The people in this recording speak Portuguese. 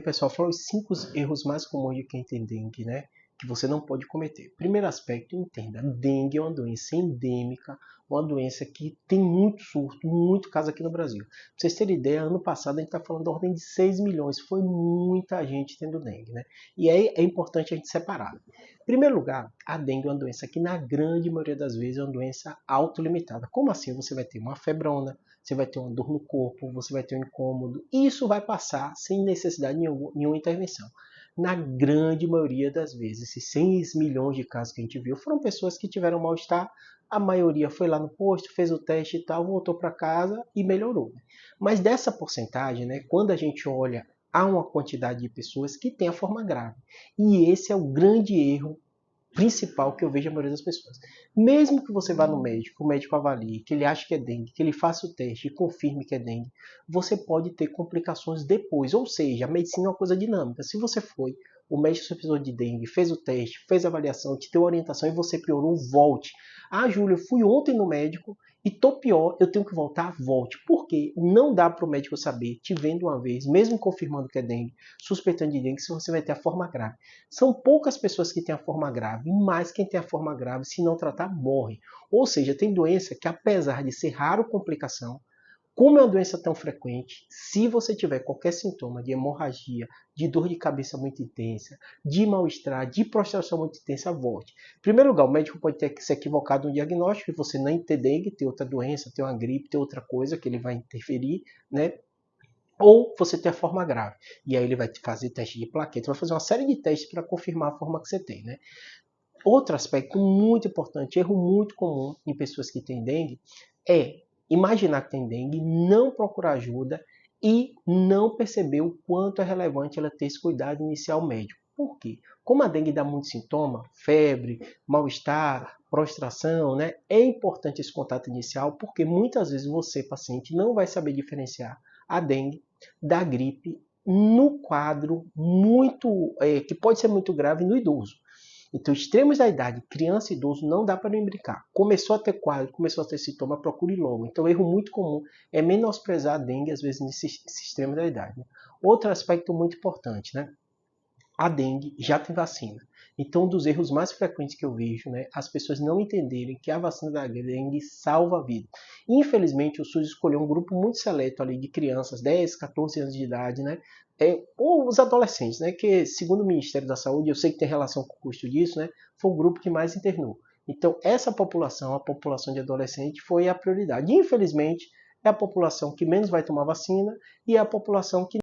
Pessoal, fala os 5 erros mais comuns de quem tem dengue, né? Que você não pode cometer. Primeiro aspecto, entenda, dengue é uma doença endêmica, uma doença que tem muito surto, muito caso aqui no Brasil. Pra vocês terem ideia, ano passado a gente está falando da ordem de 6 milhões, foi muita gente tendo dengue, né? E aí é importante a gente separar. Em primeiro lugar, a dengue é uma doença que na grande maioria das vezes é uma doença autolimitada. Como assim? Você vai ter uma febrona, você vai ter uma dor no corpo, você vai ter um incômodo. Isso vai passar sem necessidade de nenhuma intervenção. Na grande maioria das vezes, esses 6 milhões de casos que a gente viu foram pessoas que tiveram mal-estar. A maioria foi lá no posto, fez o teste e tal, voltou para casa e melhorou. Mas dessa porcentagem, né, quando a gente olha, há uma quantidade de pessoas que tem a forma grave. E esse é o grande erro principal que eu vejo a maioria das pessoas. Mesmo que você vá no médico, o médico avalie, que ele ache que é dengue, que ele faça o teste e confirme que é dengue, você pode ter complicações depois. Ou seja, a medicina é uma coisa dinâmica. Se você foi, o médico supervisor de dengue fez o teste, fez a avaliação, te deu orientação e você piorou, volte. Ah, Júlio, eu fui ontem no médico e tô pior, eu tenho que voltar, volte. Porque não dá para o médico saber, te vendo uma vez, mesmo confirmando que é dengue, suspeitando de dengue, se você vai ter a forma grave. São poucas pessoas que têm a forma grave, mas quem tem a forma grave, se não tratar, morre. Ou seja, tem doença que, apesar de ser raro complicação, como é uma doença tão frequente, se você tiver qualquer sintoma de hemorragia, de dor de cabeça muito intensa, de mal-estar, de prostração muito intensa, volte. Em primeiro lugar, o médico pode ter se equivocado no diagnóstico e você nem ter dengue, ter outra doença, ter uma gripe, ter outra coisa que ele vai interferir, né? Ou você tem a forma grave. E aí ele vai fazer teste de plaquetas, vai fazer uma série de testes para confirmar a forma que você tem, né? Outro aspecto muito importante, erro muito comum em pessoas que têm dengue, é imaginar que tem dengue, não procurar ajuda e não perceber o quanto é relevante ela ter esse cuidado inicial médico. Por quê? Como a dengue dá muito sintoma, febre, mal-estar, prostração, né? É importante esse contato inicial porque muitas vezes você, paciente, não vai saber diferenciar a dengue da gripe no quadro muito que pode ser muito grave no idoso. Então, extremos da idade, criança e idoso, não dá para nem brincar. Começou a ter quadro, começou a ter sintoma, procure logo. Então, erro muito comum é menosprezar a dengue, às vezes, nesse extremo da idade. Né? Outro aspecto muito importante, né? A dengue já tem vacina. Então, um dos erros mais frequentes que eu vejo, né, as pessoas não entenderem que a vacina da dengue salva a vida. Infelizmente, o SUS escolheu um grupo muito seleto ali de crianças, 10, 14 anos de idade, né, ou os adolescentes, né, que segundo o Ministério da Saúde, eu sei que tem relação com o custo disso, né, foi o grupo que mais internou. Então, essa população, a população de adolescente, foi a prioridade. Infelizmente, é a população que menos vai tomar vacina e é a população que